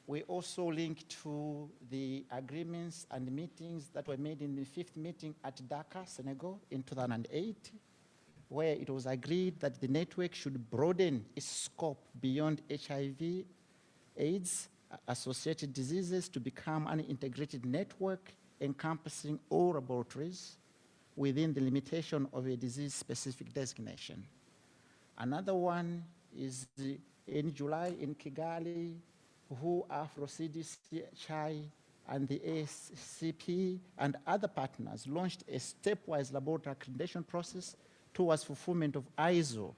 We also link to the agreements and meetings that were made in the 5th meeting at Dakar, Senegal in 2008, where it was agreed that the network should broaden its scope beyond HIV, AIDS, associated diseases to become an integrated network encompassing all laboratories within the limitation of a disease-specific designation. Another one is in July in Kigali, who Afro CDC, CHAI, and the ACP and other partners launched a stepwise laboratory accreditation process towards fulfillment of ISO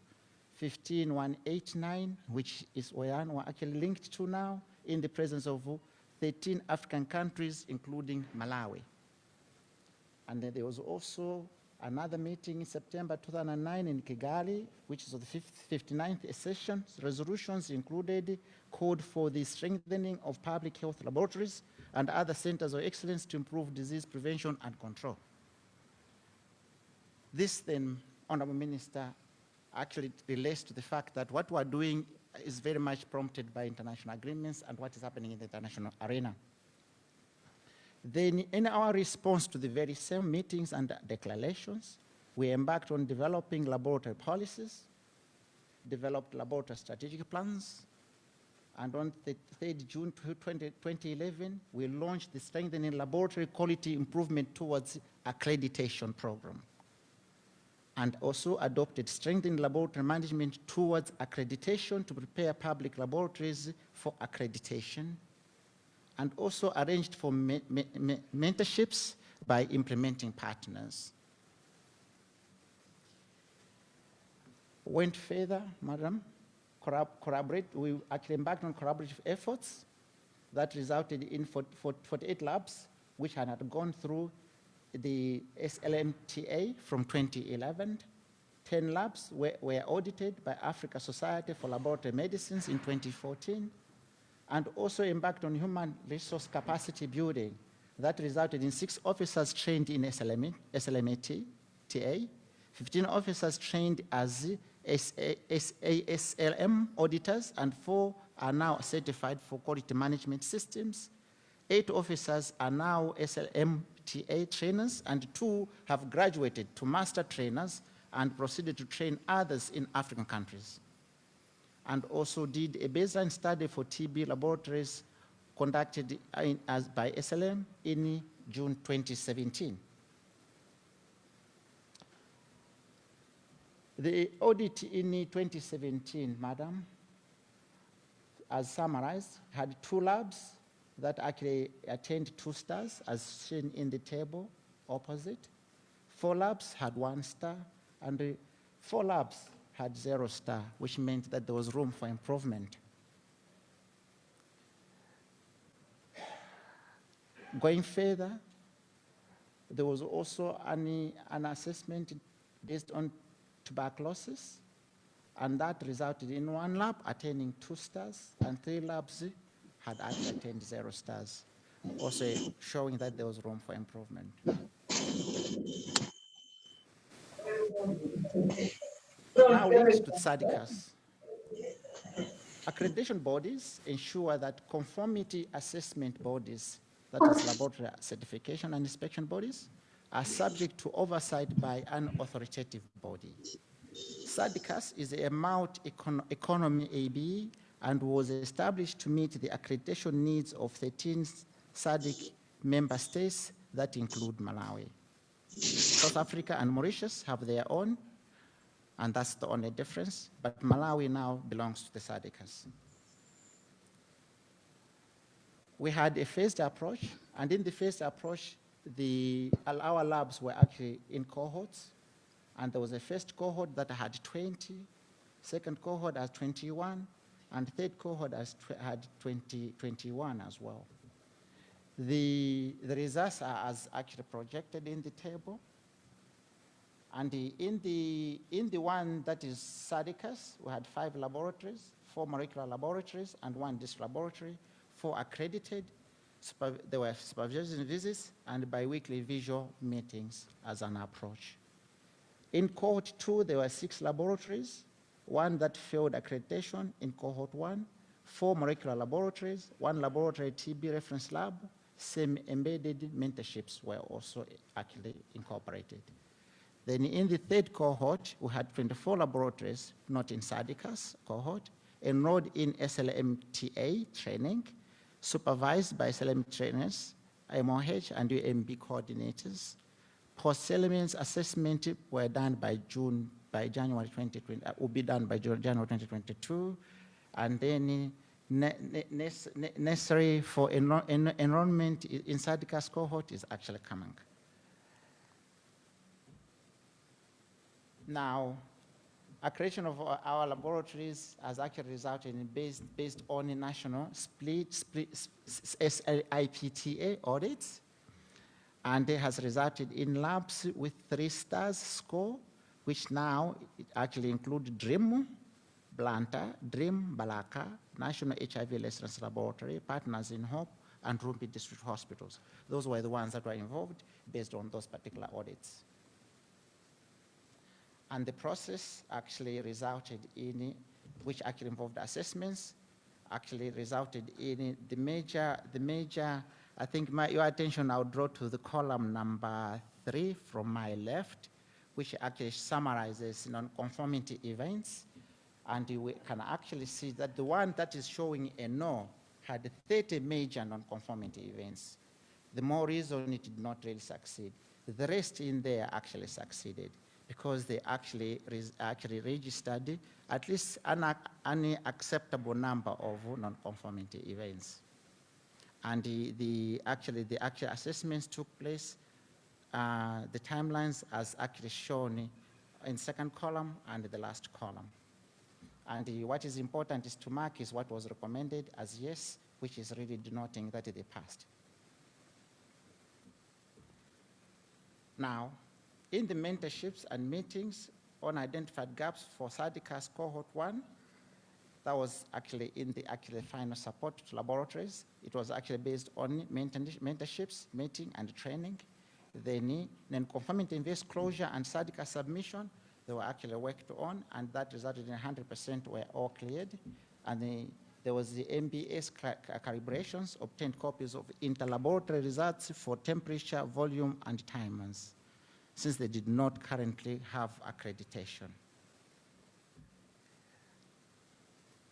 15189, which is where we're actually linked to now, in the presence of 13 African countries, including Malawi. And then there was also another meeting in September 2009 in Kigali, which is the 59th session. Resolutions included called for the strengthening of public health laboratories and other centers of excellence to improve disease prevention and control. This then, Honourable Minister, actually relates to the fact that what we're doing is very much prompted by international agreements and what is happening in the international arena. Then, in our response to the very same meetings and declarations, we embarked on developing laboratory policies, developed laboratory strategic plans, and on the 3rd June 2011, we launched the Strengthening Laboratory Quality Improvement Towards Accreditation program, and also adopted Strengthening Laboratory Management Towards Accreditation to prepare public laboratories for accreditation, and also arranged for mentorships by implementing partners. Went further, Madam, we actually embarked on collaborative efforts that resulted in 48 labs, which had gone through the SLMTA from 2011. 10 labs were audited by Africa Society for Laboratory Medicines in 2014, and also embarked on human resource capacity building that resulted in 6 officers trained in SLMTA, 15 officers trained as SASLM auditors, and 4 are now certified for quality management systems. 8 officers are now SLMTA trainers, and 2 have graduated to master trainers and proceeded to train others in African countries. And also did a baseline study for TB laboratories conducted by SLM in June 2017. The audit in 2017, Madam, as summarized, had 2 labs that actually attained 2 stars, as seen in the table opposite. 4 labs had 1 star, and 4 labs had 0 star, which meant that there was room for improvement. Going further, there was also an assessment based on tuberculosis, and that resulted in 1 lab attaining 2 stars, and 3 labs had actually attained 0 stars, also showing that there was room for improvement. Now linked to SADCAS. Accreditation bodies ensure that conformity assessment bodies, that is laboratory certification and inspection bodies, are subject to oversight by an authoritative body. SADCAS is a multi-economy AB and was established to meet the accreditation needs of 13 SADC member states that include Malawi. South Africa and Mauritius have their own, and that's the only difference, but Malawi now belongs to the SADCAS. We had a phased approach, and in the phased approach, our labs were actually in cohorts, and there was a first cohort that had 20, second cohort has 21, and third cohort had 21 as well. The results are as actually projected in the table. And in the one that is SADCAS, we had 5 laboratories, 4 molecular laboratories, and 1 disk laboratory, 4 accredited. There were supervision visits and biweekly visual meetings as an approach. In cohort 2, there were 6 laboratories, 1 that failed accreditation in cohort 1, 4 molecular laboratories, 1 laboratory TB reference lab, same embedded mentorships were also actually incorporated. Then in the third cohort, we had 24 laboratories, not in SADCAS cohort, enrolled in SLMTA training, supervised by SLM trainers, MOH and UMB coordinators. Post-elements assessment were done by January 2020, will be done by January 2022, and then necessary for enrollment in SADCAS cohort is actually coming. Now, accreditation of our laboratories has actually resulted in based on a national SLIPTA audits, and it has resulted in labs with 3 stars score, which now it actually include DREAM, Blantyre, DREAM, Balaka, National HIV Reference Laboratory, Partners in Hope, and Rumpi District Hospitals. Those were the ones that were involved based on those particular audits. And the process actually resulted in, which actually involved assessments, actually resulted in the major, I think your attention I'll draw to the column number 3 from my left, which actually summarizes non-conformity events. And we can actually see that the one that is showing a no had 30 major non-conformity events. The more reason it did not really succeed. The rest in there actually succeeded, because they actually registered at least an acceptable number of non-conformity events. And the actual assessments took place, the timelines as actually shown in second column and the last column. And what is important is to mark is what was recommended as yes, which is really denoting that they passed. Now, in the mentorships and meetings on identified gaps for SADCAS cohort 1, that was actually in the final support to laboratories. It was actually based on mentorships, meeting and training. Then conformity invest closure and SADCAS submission, they were actually worked on, and that resulted in 100% were all cleared. And there was the MBS calibrations, obtained copies of interlaboratory results for temperature, volume, and timers, since they did not currently have accreditation.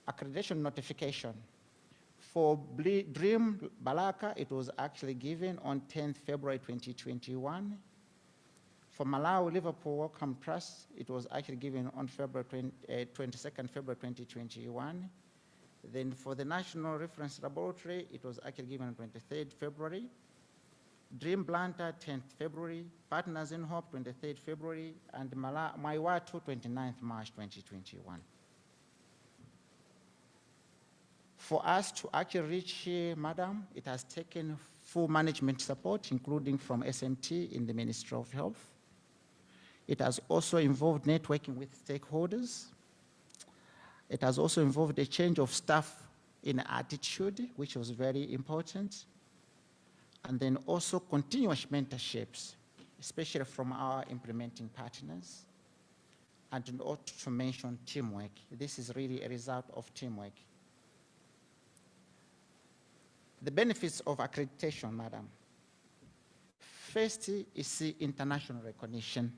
Accreditation notification. For DREAM Balaka, it was actually given on 10th February 2021. For Malawi Liverpool Wellcome Trust, it was actually given on 22nd February 2021. Then for the National Reference Laboratory, it was actually given on 23rd February. DREAM Blantyre, 10th February, Partners in Hope, 23rd February, and Mwaiwathu, 29th March 2021. For us to actually reach here, madam, it has taken full management support, including from SMT in the Ministry of Health. It has also involved networking with stakeholders. It has also involved a change of staff in attitude, which was very important. And then also continuous mentorships, especially from our implementing partners. And also to mention teamwork. This is really a result of teamwork. The benefits of accreditation, madam. First is the international recognition.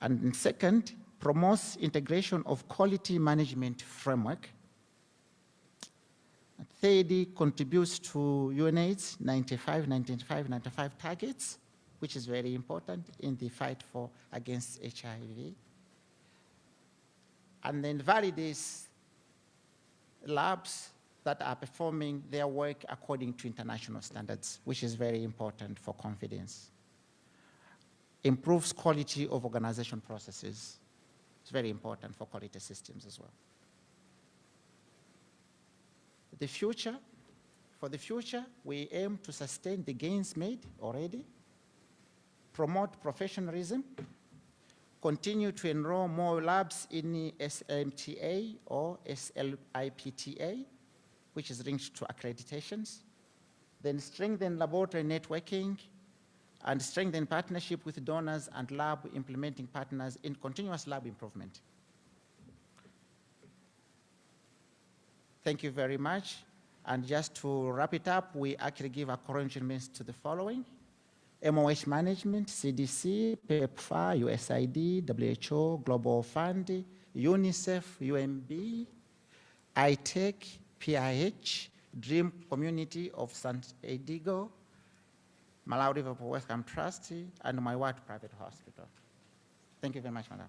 And second, promotes integration of quality management framework. Third, contributes to UNAIDS 95 targets, which is very important in the fight against HIV. And then validates labs that are performing their work according to international standards, which is very important for confidence. Improves quality of organization processes. It's very important for quality systems as well. For the future, we aim to sustain the gains made already, promote professionalism, continue to enroll more labs in SMTA or SLIPTA, which is linked to accreditations, then strengthen laboratory networking, and strengthen partnership with donors and lab implementing partners in continuous lab improvement. Thank you very much. And just to wrap it up, we actually give acknowledgements to the following: MOH Management, CDC, PEPFAR, USAID, WHO, Global Fund, UNICEF, UMB, ITEC, PIH, Dream Community of San Diego, Malawi Liverpool Wellcome Trust, and Mwaiwathu Private Hospital. Thank you very much, Madam.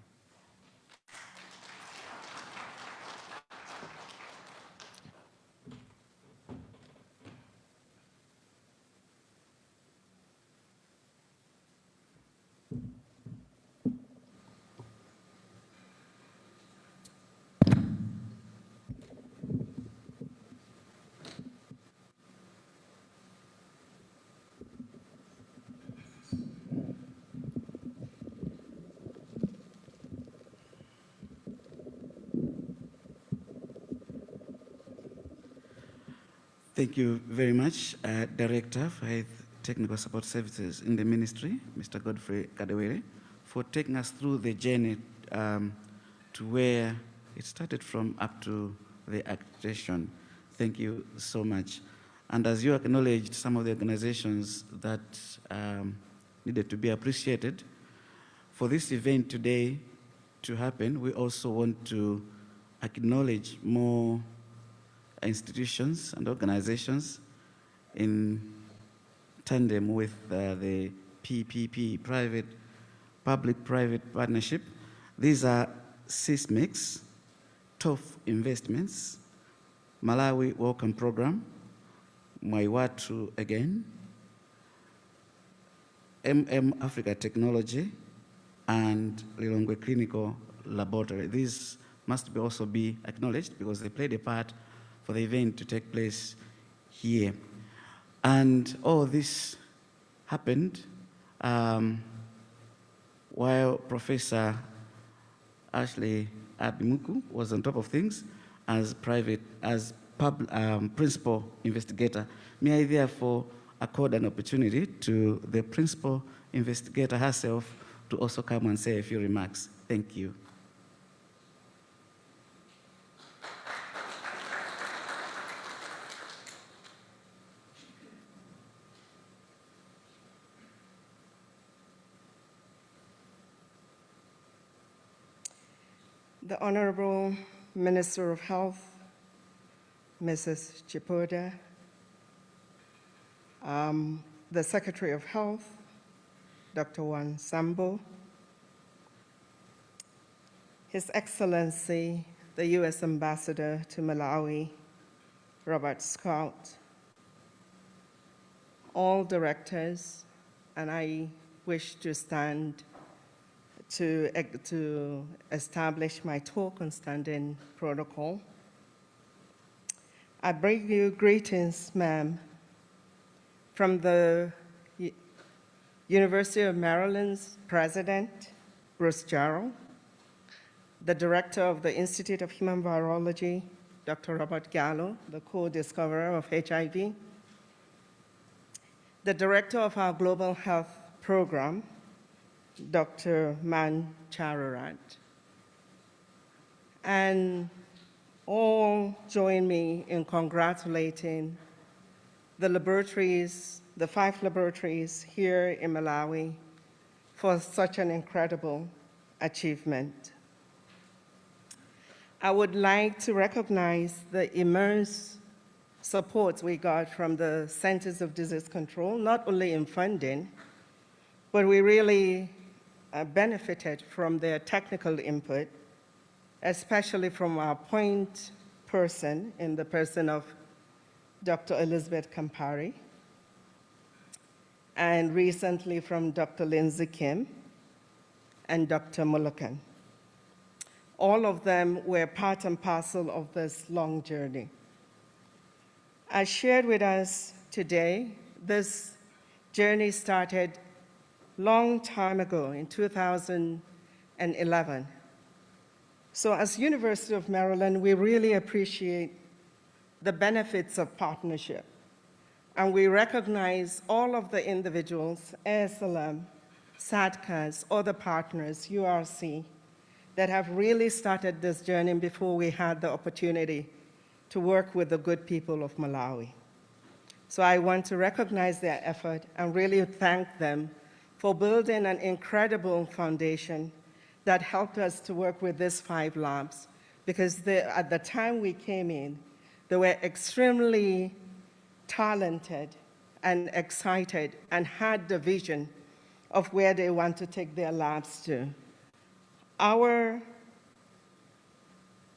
Thank you very much, Director for Health Technical Support Services in the Ministry, Mr. Godfrey Kadewere, for taking us through the journey to where it started from up to the accreditation. Thank you so much. And as you acknowledged some of the organizations that needed to be appreciated, for this event today to happen, we also want to acknowledge more institutions and organizations in tandem with the PPP, public-private partnership. These are SISMIX, TOF Investments, Malawi Wellcome Program, Mwaiwathu again, Africa Technology, and Lilongwe Clinical Laboratory. These must also be acknowledged because they played a part for the event to take place here. And all this happened while Professor Ashley Abimuku was on top of things as principal investigator. May I therefore accord an opportunity to the principal investigator herself to also come and say a few remarks. Thank you. The Honourable Minister of Health, Mrs. Chipoda, the Secretary of Health, Dr. Wan Sambo, His Excellency, the U.S. Ambassador to Malawi, Robert Scott, all directors, and I wish to stand to establish my talk on standing protocol. I bring you greetings, ma'am, from the University of Maryland's President, Bruce Jarrell, the Director of the Institute of Human Virology, Dr. Robert Gallo, the co-discoverer of HIV, the Director of our Global Health Program, Dr. Man Chararat, and all join me in congratulating the laboratories, the 5 laboratories here in Malawi for such an incredible achievement. I would like to recognize the immense support we got from the Centers of Disease Control, not only in funding, but we really benefited from their technical input, especially from our point person in the person of Dr. Elizabeth Campari, and recently from Dr. Lindsay Kim and Dr. Mullican. All of them were part and parcel of this long journey. As shared with us today, this journey started long time ago in 2011. So as University of Maryland, we really appreciate the benefits of partnership. And we recognize all of the individuals, ASLM, SADCAS, other partners, URC, that have really started this journey before we had the opportunity to work with the good people of Malawi. So I want to recognize their effort and really thank them for building an incredible foundation that helped us to work with these 5 labs, because at the time we came in, they were extremely talented and excited and had the vision of where they want to take their labs to. Our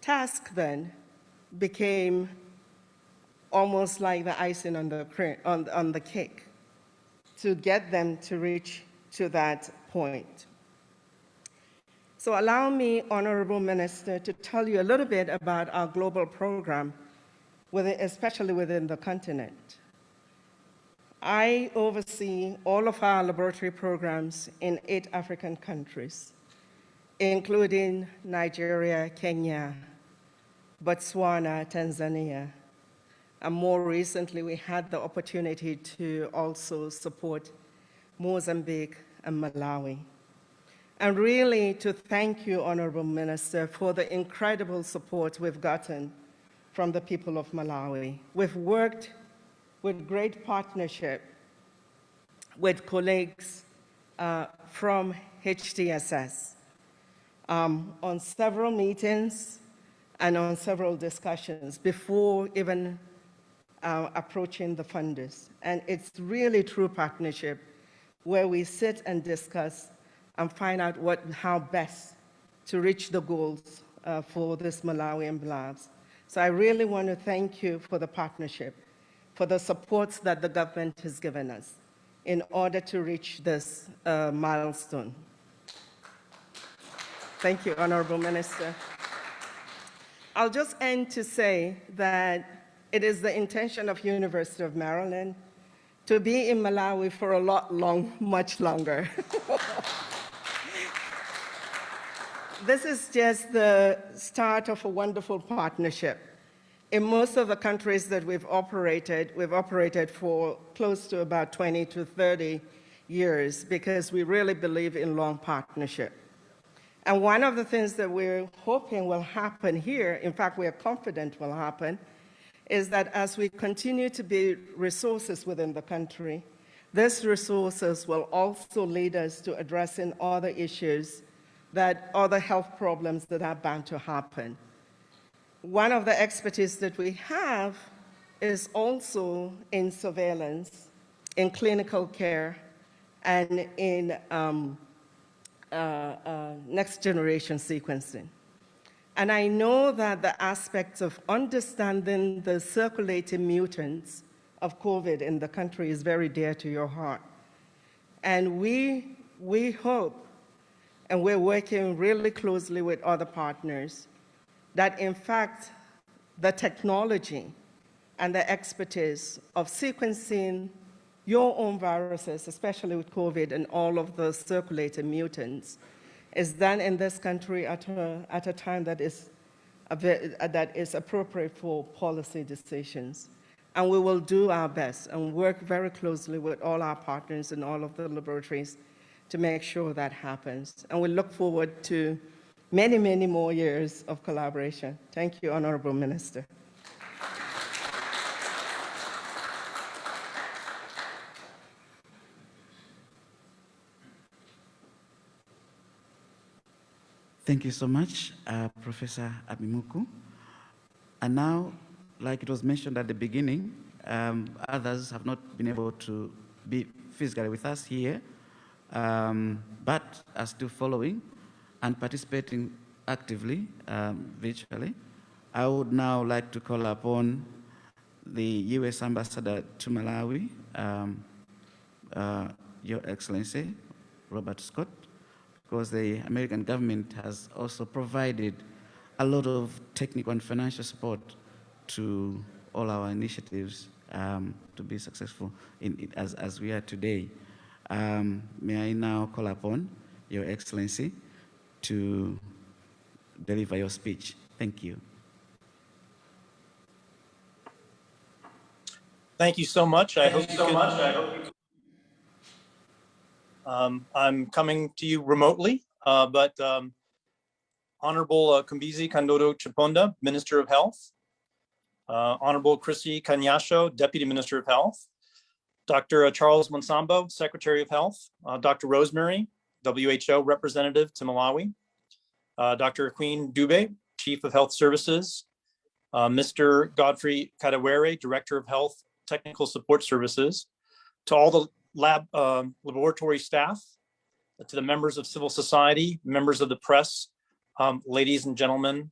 task then became almost like the icing on the cake to get them to reach to that point. So allow me, Honourable Minister, to tell you a little bit about our global program, especially within the continent. I oversee all of our laboratory programs in 8 African countries, including Nigeria, Kenya, Botswana, Tanzania, and more recently we had the opportunity to also support Mozambique and Malawi. And really to thank you, Honourable Minister, for the incredible support we've gotten from the people of Malawi. We've worked with great partnership with colleagues from HTSS on several meetings and on several discussions before even approaching the funders. And it's really true partnership where we sit and discuss and find out how best to reach the goals for this Malawian labs. So I really want to thank you for the partnership, for the supports that the government has given us in order to reach this milestone. Thank you, Honourable Minister. I'll just end to say that it is the intention of University of Maryland to be in Malawi for much longer. This is just the start of a wonderful partnership. In most of the countries that we've operated for close to about 20 to 30 years because we really believe in long partnership. And one of the things that we're hoping will happen here, in fact, we're confident will happen, is that as we continue to build resources within the country, these resources will also lead us to addressing other issues, other health problems that are bound to happen. One of the expertise that we have is also in surveillance, in clinical care, and in next generation sequencing. And I know that the aspects of understanding the circulating mutants of COVID in the country is very dear to your heart. And we hope, and we're working really closely with other partners, that in fact, the technology and the expertise of sequencing your own viruses, especially with COVID and all of the circulating mutants, is done in this country at a time that is appropriate for policy decisions. And we will do our best and work very closely with all our partners and all of the laboratories to make sure that happens. And we look forward to many, many more years of collaboration. Thank you, Honourable Minister. Thank you so much, Professor Abimuku. And now, like it was mentioned at the beginning, others have not been able to be physically with us here, but are still following and participating actively virtually. I would now like to call upon the U.S. Ambassador to Malawi, Your Excellency, Robert Scott, because the American government has also provided a lot of technical and financial support to all our initiatives to be successful as we are today. May I now call upon Your Excellency to deliver your speech. Thank you. Thank you so much. I hope you can. I'm coming to you remotely, but Honorable Kumbizi Kandodo Chiponda, Minister of Health, Honorable Chrissy Kanyasho, Deputy Minister of Health, Dr. Charles Monsambo, Secretary of Health, Dr. Rosemary, WHO Representative to Malawi, Dr. Queen Dube, Chief of Health Services, Mr. Godfrey Kadawere, Director of Health Technical Support Services, to all the laboratory staff, to the members of civil society, members of the press, ladies and gentlemen,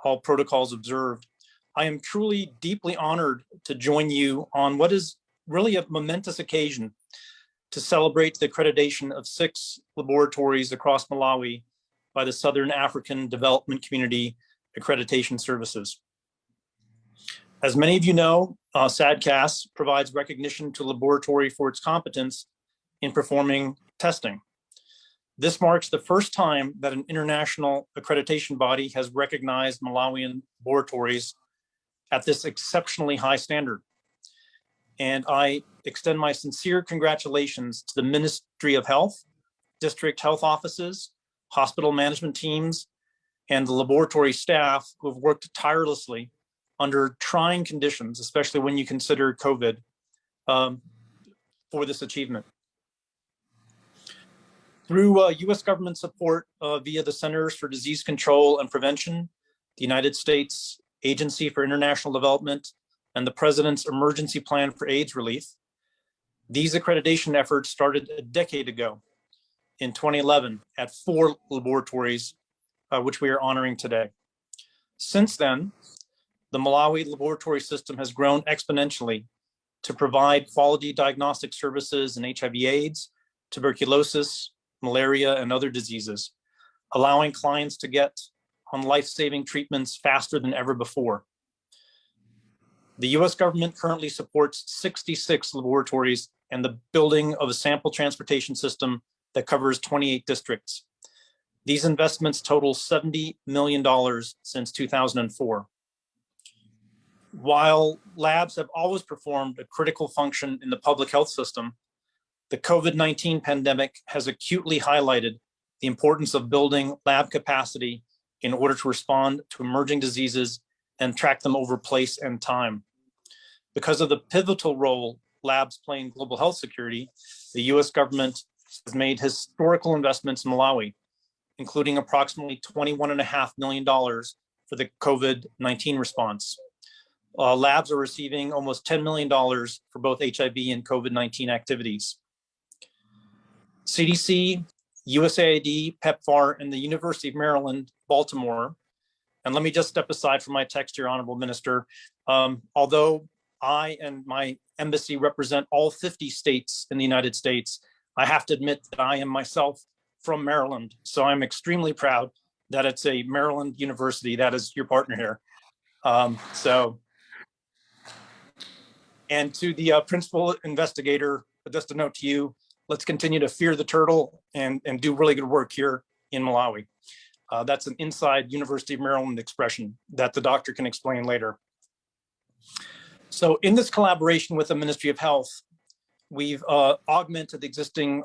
all protocols observed. I am truly deeply honored to join you on what is really a momentous occasion to celebrate the accreditation of 6 laboratories across Malawi by the Southern African Development Community Accreditation Services. As many of you know, SADCAS provides recognition to laboratory for its competence in performing testing. This marks the first time that an international accreditation body has recognized Malawian laboratories at this exceptionally high standard. And I extend my sincere congratulations to the Ministry of Health, district health offices, hospital management teams, and the laboratory staff who have worked tirelessly under trying conditions, especially when you consider COVID, for this achievement. Through US government support via the Centers for Disease Control and Prevention, the United States Agency for International Development, and the President's Emergency Plan for AIDS Relief, these accreditation efforts started a decade ago in 2011 at 4 laboratories, which we are honoring today. Since then, the Malawi laboratory system has grown exponentially to provide quality diagnostic services in HIV/AIDS, tuberculosis, malaria, and other diseases, allowing clients to get on life-saving treatments faster than ever before. The US government currently supports 66 laboratories and the building of a sample transportation system that covers 28 districts. These investments total $70 million since 2004. While labs have always performed a critical function in the public health system, the COVID-19 pandemic has acutely highlighted the importance of building lab capacity in order to respond to emerging diseases and track them over place and time. Because of the pivotal role labs play in global health security, the US government has made historical investments in Malawi, including approximately $21.5 million for the COVID-19 response. Labs are receiving almost $10 million for both HIV and COVID-19 activities. CDC, USAID, PEPFAR, and the University of Maryland, Baltimore. And let me just step aside from my text here, Honorable Minister. Although I and my embassy represent all 50 states in the United States, I have to admit that I am myself from Maryland. So I'm extremely proud that it's a Maryland university that is your partner here. And to the principal investigator, just a note to you, let's continue to fear the turtle and do really good work here in Malawi. That's an inside University of Maryland expression that the doctor can explain later. So in this collaboration with the Ministry of Health, we've augmented the existing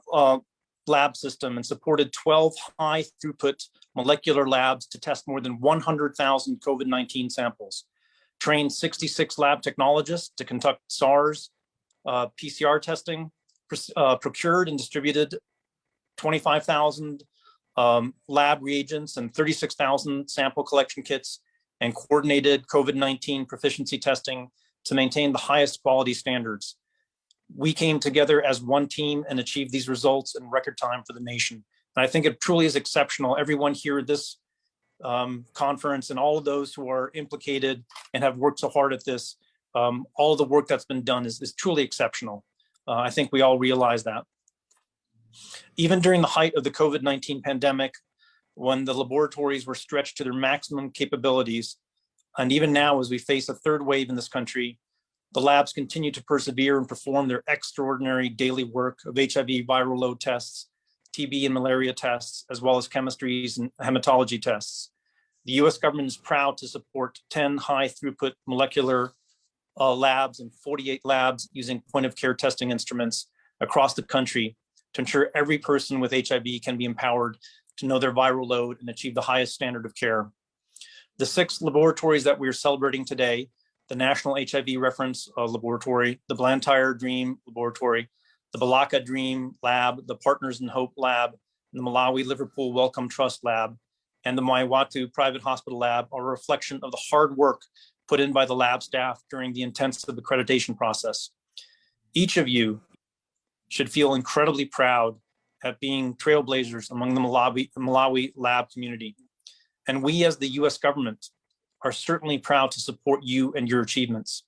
lab system and supported 12 high throughput molecular labs to test more than 100,000 COVID-19 samples, trained 66 lab technologists to conduct SARS PCR testing, procured and distributed 25,000 lab reagents and 36,000 sample collection kits, and coordinated COVID-19 proficiency testing to maintain the highest quality standards. We came together as one team and achieved these results in record time for the nation. And I think it truly is exceptional. Everyone here at this conference and all of those who are implicated and have worked so hard at this, all of the work that's been done is truly exceptional. I think we all realize that. Even during the height of the COVID-19 pandemic, when the laboratories were stretched to their maximum capabilities, and even now as we face a third wave in this country, the labs continue to persevere and perform their extraordinary daily work of HIV viral load tests, TB and malaria tests, as well as chemistries and hematology tests. The US government is proud to support 10 high throughput molecular labs and 48 labs using point of care testing instruments across the country to ensure every person with HIV can be empowered to know their viral load and achieve the highest standard of care. The 6 laboratories that we are celebrating today the National HIV Reference Laboratory, the Blantyre Dream Laboratory, the Balaka Dream Lab, the Partners in Hope Lab, and the Malawi Liverpool Wellcome Trust Lab, and the Mwaiwathu Private Hospital Lab are a reflection of the hard work put in by the lab staff during the intensive accreditation process. Each of you should feel incredibly proud at being trailblazers among the Malawi lab community. And we as the US government are certainly proud to support you and your achievements.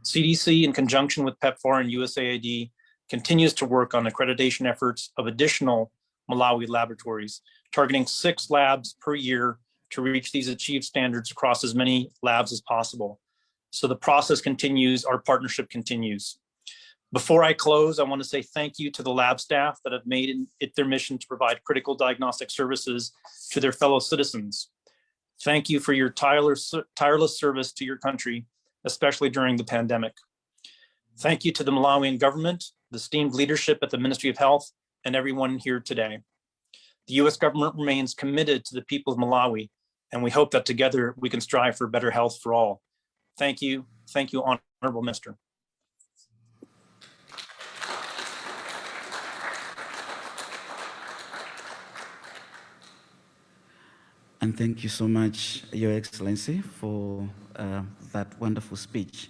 CDC, in conjunction with PEPFAR and USAID, continues to work on accreditation efforts of additional Malawi laboratories, targeting 6 labs per year to reach these achieved standards across as many labs as possible. So the process continues, our partnership continues. Before I close, I want to say thank you to the lab staff that have made it their mission to provide critical diagnostic services to their fellow citizens. Thank you for your tireless service to your country, especially during the pandemic. Thank you to the Malawian government, the esteemed leadership at the Ministry of Health, and everyone here today. The US government remains committed to the people of Malawi, and we hope that together we can strive for better health for all. Thank you, Honourable Minister. And thank you so much, Your Excellency, for that wonderful speech.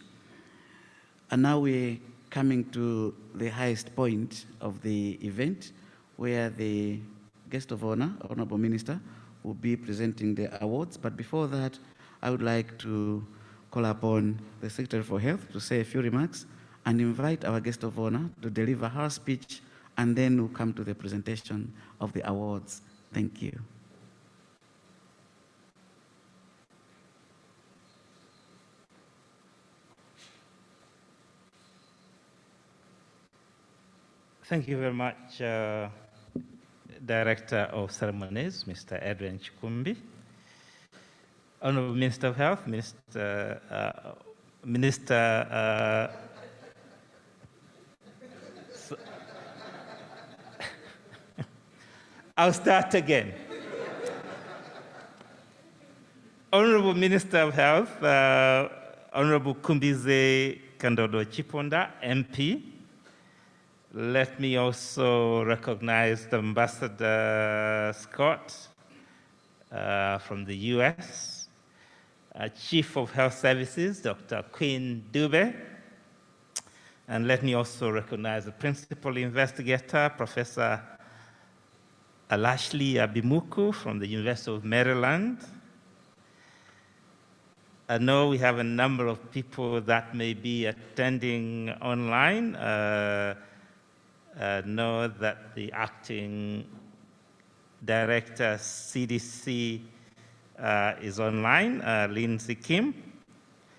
And now we're coming to the highest point of the event, where the guest of honor, Honourable Minister, will be presenting the awards. But before that, I would like to call upon the Secretary for Health to say a few remarks and invite our guest of honor to deliver her speech, and then we'll come to the presentation of the awards. Thank you. Thank you very much, Director of Ceremonies, Mr. Edwin Chikumbi. Honourable Minister of Health, I'll start again. Honourable Minister of Health, Honourable Kumbize Kandodo Chiponda, MP. Let me also recognize the Ambassador Scott from the US, Chief of Health Services, Dr. Queen Dube, and let me also recognize the Principal Investigator, Professor Alashley Abimuku from the University of Maryland. I know we have a number of people that may be attending online. Know that the acting director CDC is online, Lindsay Kim.